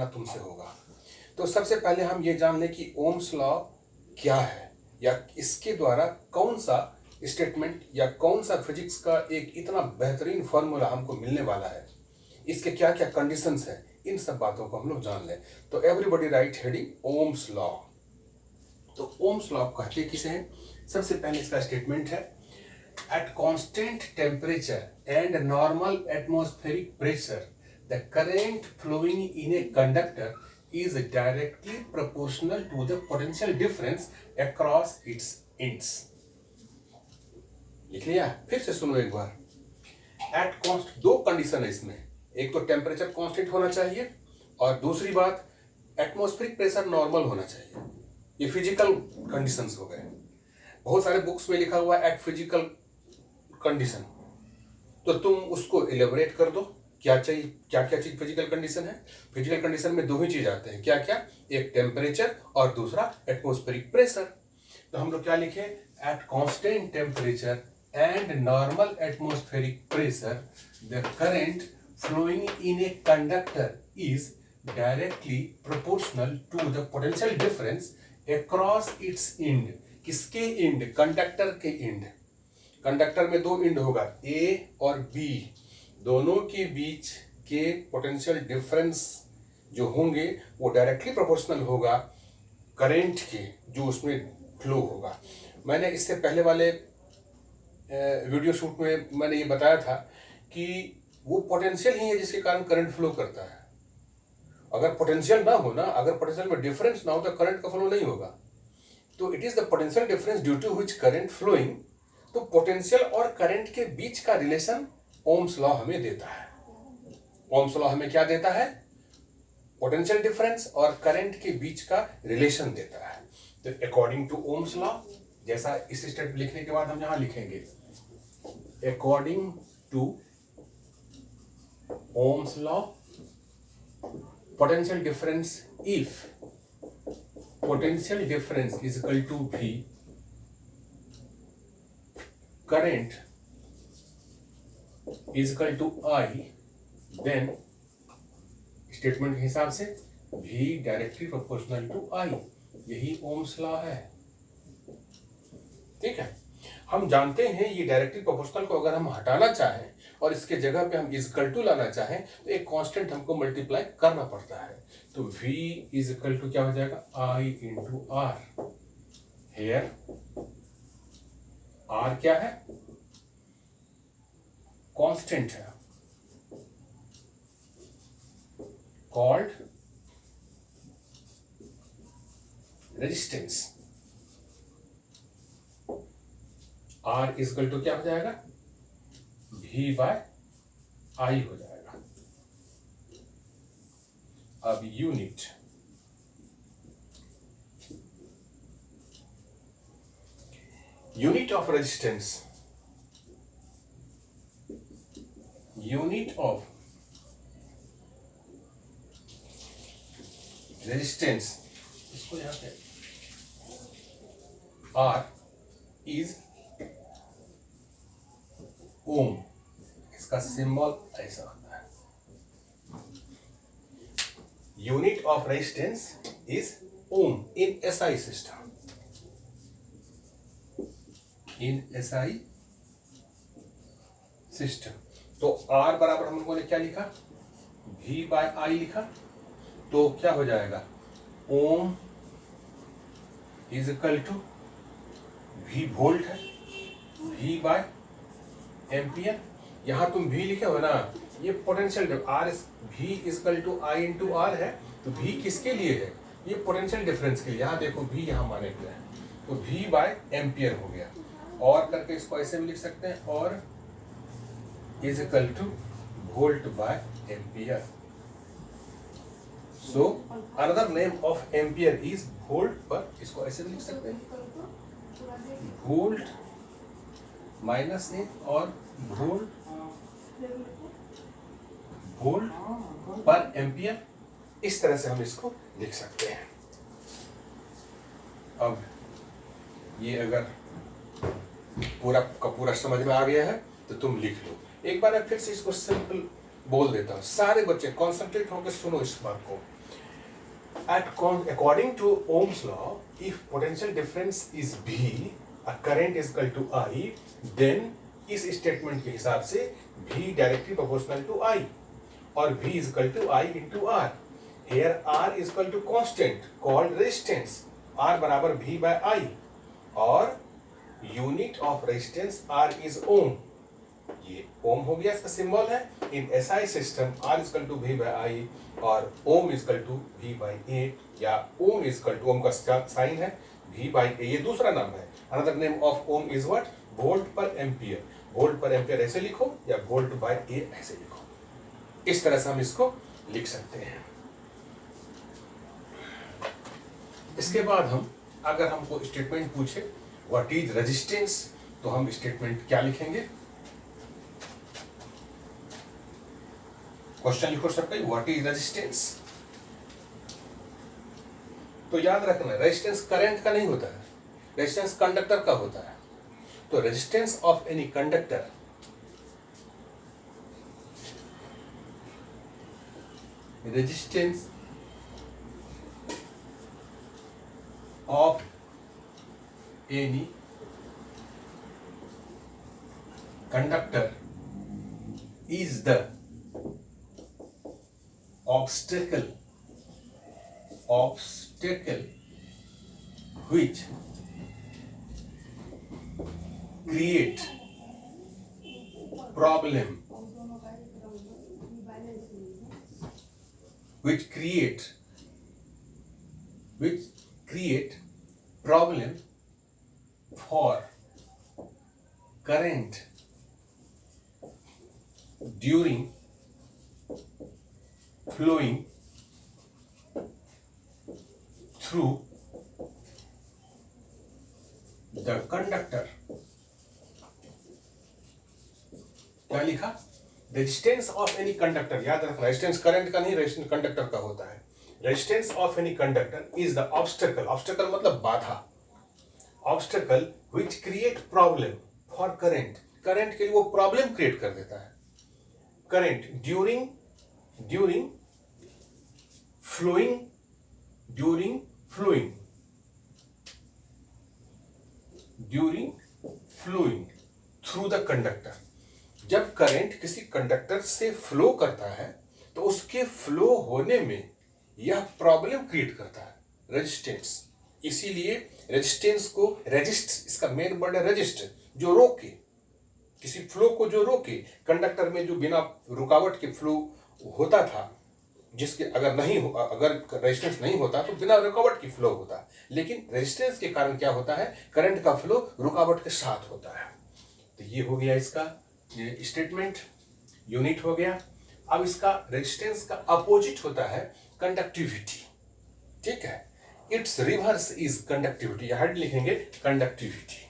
तुमसे होगा। तो सबसे पहले हम ये जान लें कि ओम्स लॉ क्या है, या इसके द्वारा कौन सा स्टेटमेंट या कौन सा फिजिक्स का एक इतना बेहतरीन फॉर्मूला हमको मिलने वाला है, इसके क्या क्या कंडीशंस हैं, इन सब बातों को हम लोग जान लें। तो everybody write heading Ohm's law. तो ओम्स लॉ कहते किसे हैं? सबसे पहले इसका स्टेटमेंट है, at constant temperature and normal atmospheric pressure the current flowing in a conductor is directly proportional to the potential difference across its ends। लिख लिया? फिर से सुनो एक बार। एट कॉन्स्ट, दो कंडीशन है इसमें, एक तो टेम्परेचर कांस्टेंट होना चाहिए और दूसरी बात एटमॉस्फेरिक प्रेशर नॉर्मल होना चाहिए। ये फिजिकल कंडीशंस हो गए। बहुत सारे बुक्स में लिखा हुआ है एट फिजिकल कंडीशन, तो तुम उसको इलेबोरेट कर दो। क्या चाहिए, क्या क्या चीज फिजिकल कंडीशन है? फिजिकल कंडीशन में दो ही चीज आते हैं, क्या क्या? एक टेम्परेचर और दूसरा एटमॉस्फेरिक प्रेशर। तो हम लोग क्या लिखे? At constant temperature and normal atmospheric pressure the current flowing in a conductor is directly proportional to the potential difference across its end. किसके एंड? कंडक्टर के एंड। कंडक्टर में दो एंड होगा, ए और बी, दोनों के बीच के पोटेंशियल डिफरेंस जो होंगे वो डायरेक्टली प्रोपोर्शनल होगा करंट के जो उसमें फ्लो होगा। मैंने इससे पहले वाले वीडियो शूट में मैंने ये बताया था कि वो पोटेंशियल ही है जिसके कारण करंट फ्लो करता है। अगर पोटेंशियल ना हो ना, अगर पोटेंशियल में डिफरेंस ना हो तो करंट का फ्लो नहीं होगा। तो it is the potential difference due to which current flowing. तो पोटेंशियल और करंट के बीच का रिलेशन ओम्स लॉ हमें देता है। ओम्स लॉ हमें क्या देता है? पोटेंशियल डिफरेंस और करंट के बीच का रिलेशन देता है। तो अकॉर्डिंग टू ओम्स लॉ, जैसा इस स्टेप लिखने के बाद हम यहां लिखेंगे, according to Ohm's law potential difference, if potential difference is equal to V, current is equal to I, then statement के हिसाब से V directly proportional to I। यही ओम्स लॉ है। ठीक है, हम जानते हैं ये डायरेक्टली प्रोपोर्शनल को अगर हम हटाना चाहें और इसके जगह पे हम इज इक्वल टू लाना चाहें तो एक कांस्टेंट हमको मल्टीप्लाई करना पड़ता है। तो V इज इक्वल टू क्या हो जाएगा? I into R। Here R क्या है? कांस्टेंट है, called resistance. R is equal to क्या हो जाएगा? V बाय I हो जाएगा। अब unit, unit of resistance, unit of resistance, इसको यहां पे R इज ओम। इसका सिंबल ऐसा होता है। Unit of resistance is ohm in SI system. In SI system तो R बराबर हम लोगों ने क्या लिखा? V बाय I लिखा। तो क्या हो जाएगा? Ohm is equal to V volt है, V बाय एम्पियर। यहां तुम V लिखे हो ना, ये potential R V is equal to I into R है। तो V किसके लिए है? ये पोटेंशियल डिफरेंस के लिए। यहां देखो V यहां माने गया है, तो V बाय एम्पियर हो गया। और करके इसको ऐसे भी लिख सकते हैं, और is equal two volt by ampere. So another name of ampere is volt, पर इसको ऐसे भी लिख सकते हैं, वोल्ट माइनस ए और वोल्ट पर एम्पियर। इस तरह से हम इसको लिख सकते हैं। अब ये अगर पूरा का पूरा समझ में आ गया है तो तुम लिख लो। एक बार मैं फिर से इसको सिंपल बोल देता हूँ, सारे बच्चे कॉन्सेंट्रेट होकर सुनो इस बात को। According to Ohm's law, if potential difference is V, a current is equal to I, then इस स्टेटमेंट के हिसाब से V directly proportional to I और V is equal to I into R. Here R is equal to constant called resistance. R बराबर V by I और unit of resistance R is ओम. ये ओम हो गया, इसका सिंबल है. In SI system R is equal to V by I और ओम is equal to V by A या ओम is equal to, ओम का साइन है V by A, ये दूसरा नाम है. Another name of ohm is what? Volt per ampere. Volt per ampere ऐसे लिखो या वोल्ट बाय ए ऐसे लिखो. इस तरह से हम इसको लिख सकते हैं. इसके बाद हम अगर हमको स्टेटमेंट पूछे व्हाट इज रेजिस्टेंस, तो हम स्टेटमेंट क्या लिखेंगे? क्वेश्चन लिखो सबका, व्हाट इज रेजिस्टेंस. तो याद रखना रेजिस्टेंस करंट का नहीं होता है, रेजिस्टेंस कंडक्टर का होता है. तो resistance of any conductor resistance of any conductor is the obstacle which create problem problem for current during flowing through the conductor. क्या लिखा? Resistance of any conductor. याद रखना रेजिस्टेंस करंट का नहीं, रेजिस्टेंस कंडक्टर का होता है. Resistance of any conductor is the obstacle. Obstacle मतलब बाधा. Obstacle which create problem for current. Current के लिए वो प्रॉब्लम क्रिएट कर देता है. Current during flowing through the conductor. जब करंट किसी कंडक्टर से फ्लो करता है तो उसके फ्लो होने में यह प्रॉब्लम क्रिएट करता है, रेजिस्टेंस. इसीलिए रेजिस्टेंस को रेजिस्ट, इसका मेन वर्ड है रेजिस्ट, जो रोके, किसी फ्लो को जो रोके. कंडक्टर में जो बिना रुकावट के फ्लो होता था, जिसके अगर रेजिस्टेंस नहीं होता तो बिना रुकावट की फ्लो होता. लेकिन रेजिस्टेंस के कारण क्या होता है, करंट का फ्लो रुकावट के साथ होता है. तो ये हो गया इसका स्टेटमेंट, यूनिट हो गया. अब इसका रेजिस्टेंस का अपोजिट होता है कंडक्टिविटी. ठीक है, it's reverse is conductivity. Head लिखेंगे कंडक्टिविटी.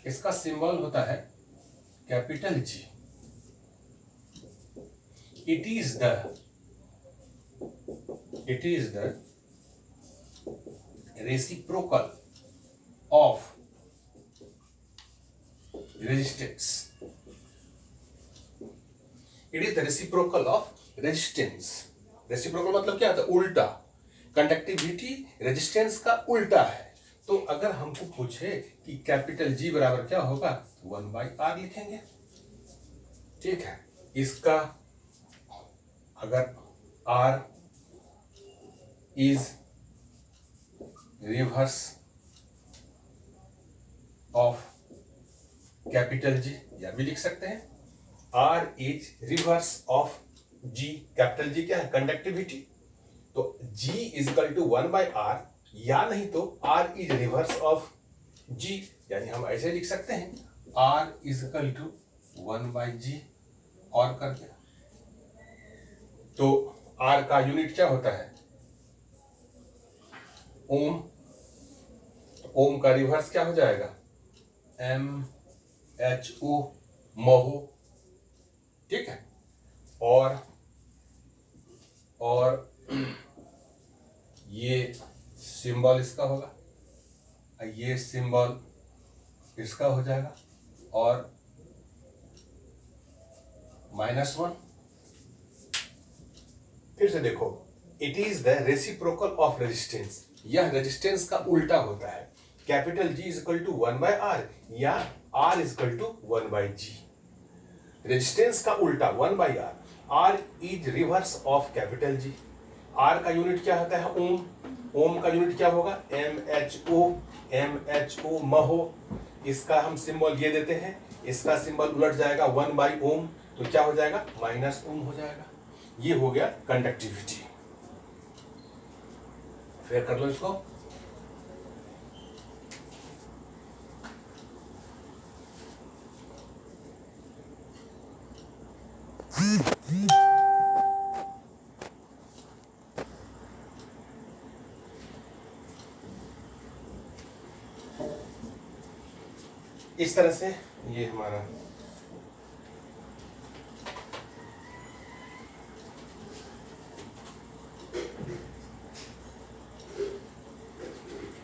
इसका सिंबल होता है capital G. It is the reciprocal of resistance. It is the reciprocal of resistance. Reciprocal मतलब क्या होता है? उल्टा. कंडक्टिविटी रेजिस्टेंस का उल्टा है. तो अगर हमको पूछे कि कैपिटल जी बराबर क्या होगा, 1/r लिखेंगे. ठीक है, इसका अगर r is reverse of capital G, या भी लिख सकते हैं R is reverse of G. Capital G क्या है? कंडक्टिविटी. तो G is equal to 1/r, या नहीं तो R is reverse of G, यानी हम ऐसे लिख सकते हैं R is equal to 1/G और करके. तो R का यूनिट क्या होता है? ओम. ओम का रिवर्स क्या हो जाएगा? MHO, मोहो. ठीक है, और ये सिंबल इसका होगा, ये सिंबल इसका हो जाएगा, और -1। फिर से देखो, it is the reciprocal of resistance, यह रेजिस्टेंस का उल्टा होता है। Capital G is equal to 1/R या R is equal to 1/G। Resistance का उल्टा 1/R, R is reverse of capital G। R का यूनिट क्या होता है? ओम। ओम का यूनिट क्या होगा? MHO। MHO महो। इसका हम सिंबल ये देते हैं, इसका सिंबल उलट जाएगा 1/ओम, तो क्या हो जाएगा? -ओम हो जाएगा। ये हो गया कंडक्टिविटी। फिर कर लो इसको। इस तरह से ये हमारा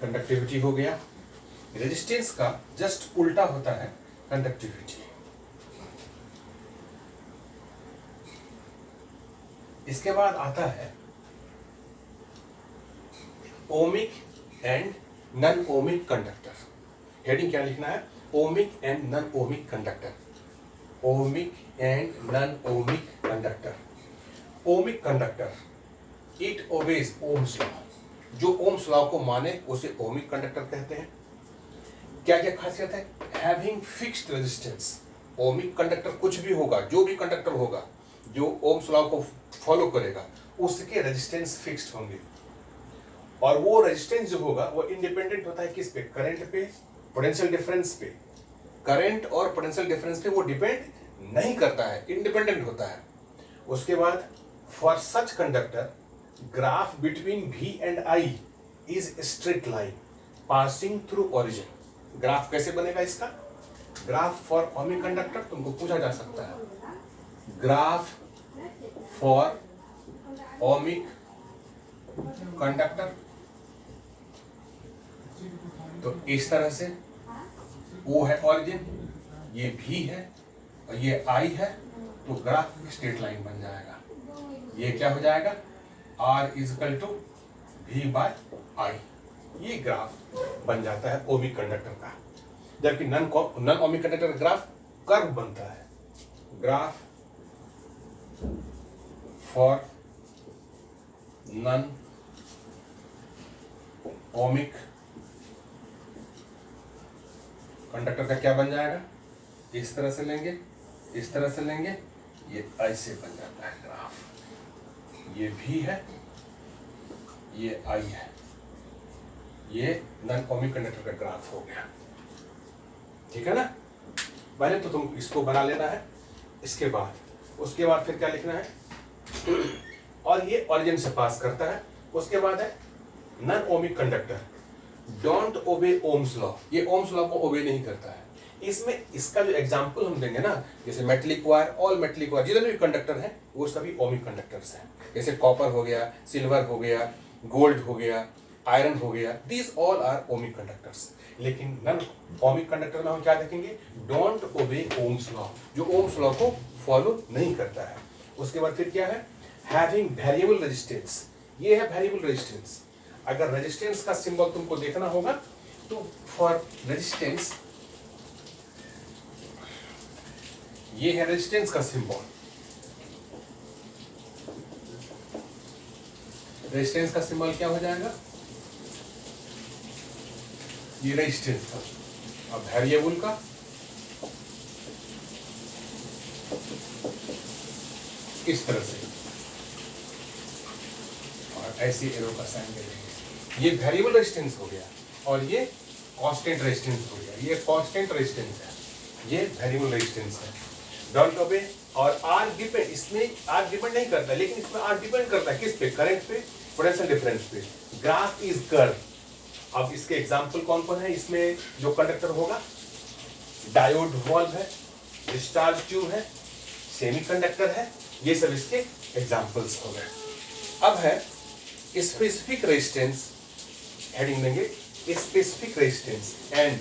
कंडक्टिविटी हो गया। रेजिस्टेंस का जस्ट उल्टा होता है कंडक्टिविटी। इसके बाद आता है ohmic and non ohmic conductor. Heading क्या लिखना है? Ohmic and non ohmic conductor. Ohmic and non ohmic conductor. Ohmic conductor, it obeys ohms law. जो ओम्स लॉ को माने उसे ओमिक कंडक्टर कहते हैं। क्या क्या खासियत है? Having fixed resistance. Ohmic conductor कुछ भी होगा, जो भी कंडक्टर होगा जो ओम्स लॉ को फॉलो करेगा, उसके रेजिस्टेंस फिक्स्ड होंगे। और वो रेजिस्टेंस जो होगा वो इंडिपेंडेंट होता है किस पे? करंट पे, पोटेंशियल डिफरेंस पे। करंट और पोटेंशियल डिफरेंस पे वो डिपेंड नहीं करता है, इंडिपेंडेंट होता है। उसके बाद for such conductor graph between V and I is straight line passing through origin. Graph कैसे बनेगा इसका? ग्राफ फॉर ओमिक कंडक्टर तुमको पूछा जा सकता है। ग्राफ फॉर ओमिक कंडक्टर, तो इस तरह से O है ओरिजिन, ये V है और ये I है, तो ग्राफ स्ट्रेट लाइन बन जाएगा। ये क्या हो जाएगा? R is equal to V/I। ये ग्राफ बन जाता है ओमिक कंडक्टर का। जबकि नॉन ओमिक कंडक्टर का ग्राफ कर्व बनता है। Graph for non ohmic conductor का क्या बन जाएगा? इस तरह से लेंगे, इस तरह से लेंगे, ये ऐसे बन जाता है ग्राफ। ये V है, ये I है, ये नॉन ओमिक कंडक्टर का ग्राफ हो गया। ठीक है ना? पहले तो तुम इसको बना लेना है, इसके बाद उसके बाद फिर क्या लिखना है? और ये ओरिजिन से पास करता है। उसके बाद है non ohmic conductor don't obey Ohm's law. ये ओम्स लॉ को ओबे नहीं करता है। इसमें इसका जो एग्जांपल हम देंगे ना, जैसे metallic wire, all metallic wire जितने भी कंडक्टर हैं वो सभी ओमिक कंडक्टर्स हैं। जैसे कॉपर हो गया, सिल्वर हो गया, गोल्ड हो गया, आयरन हो गया, these all are ohmic conductors. लेकिन नॉन ओमिक कंडक्टर में हम क्या देखेंगे? डोंट ओबे ओम्स लॉ, जो ओम्स लॉ को फॉलो नहीं करता है। उसके बाद फिर क्या है? Having variable resistance. ये है वेरिएबल रेजिस्टेंस। अगर रेजिस्टेंस का सिंबल तुमको देखना होगा तो फॉर रेजिस्टेंस, ये है रेजिस्टेंस का सिंबल। रेजिस्टेंस का सिंबल क्या हो जाएगा? ये रेजिस्टेंस का। अब वेरिएबल का इस तरह से और ऐसे एरो का साइन दे देंगे। ये वेरिएबल रेजिस्टेंस हो गया और ये कांस्टेंट रेजिस्टेंस हो गया। ये कांस्टेंट रेजिस्टेंस है, ये वेरिएबल रेजिस्टेंस है। डोंट ओबे और R डिपेंड, इसमें R डिपेंड नहीं करता, लेकिन इसमें R डिपेंड करता है किस पे? करंट पे, पोटेंशियल डिफरेंस पे। Graph is curve. अब इसके एग्जांपल कौन कौन है? इसमें जो कंडक्टर होगा, डायोड वॉल्व है, डिस्चार्ज ट्यूब है, सेमीकंडक्टर है, ये सब इसके एग्जांपल्स हो गए। अब है स्पेसिफिक रेजिस्टेंस। हेडिंग देंगे specific resistance and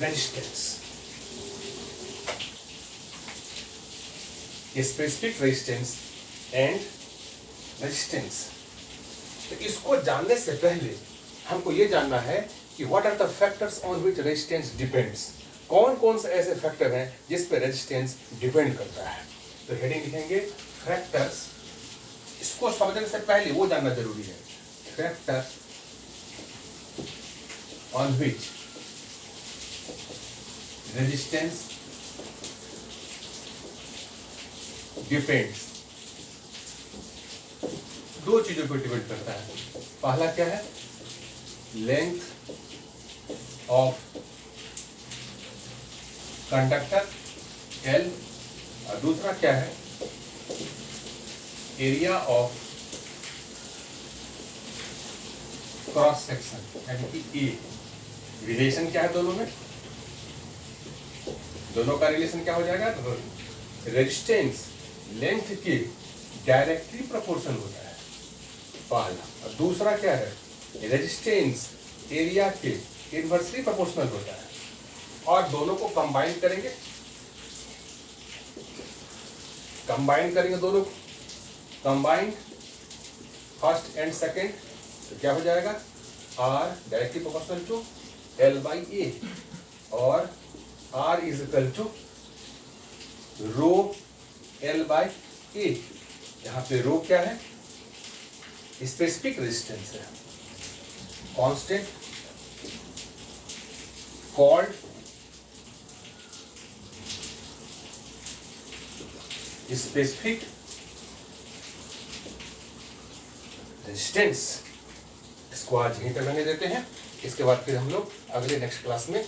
resistance. Specific resistance and resistance. तो इसको जानने से पहले हमको ये जानना है कि what are the factors on which resistance depends. कौन कौन से ऐसे फैक्टर हैं जिस पे रेजिस्टेंस डिपेंड करता है। तो हेडिंग लिखेंगे फैक्टर्स। इसको समझने से पहले वो जानना जरूरी है, factor on which resistance depends. दो चीजों पर डिपेंड करता है। पहला क्या है, लेंथ ऑफ कंडक्टर L, और दूसरा क्या है, एरिया ऑफ क्रॉस सेक्शन यानी कि ए। रिलेशन क्या है दोनों में, दोनों का रिलेशन क्या हो जाएगा, रेजिस्टेंस लेंथ के डायरेक्टली प्रोपोर्शनल होता है पहला, और दूसरा क्या है, रेजिस्टेंस एरिया के इनवर्सली प्रोपोर्शनल होता है। और दोनों को कंबाइन करेंगे, दोनों कंबाइन फर्स्ट एंड सेकेंड, तो क्या हो जाएगा, R directly proportional to L by A, और R is equal to rho L by A। यहाँ पे रो क्या है, स्पेसिफिक रेजिस्टेंस है, कांस्टेंट कॉल्ड स्पेसिफिक रेजिस्टेंस। इसको आज यहीं तक रहने देते हैं, इसके बाद फिर हम लोग अगले नेक्स्ट क्लास में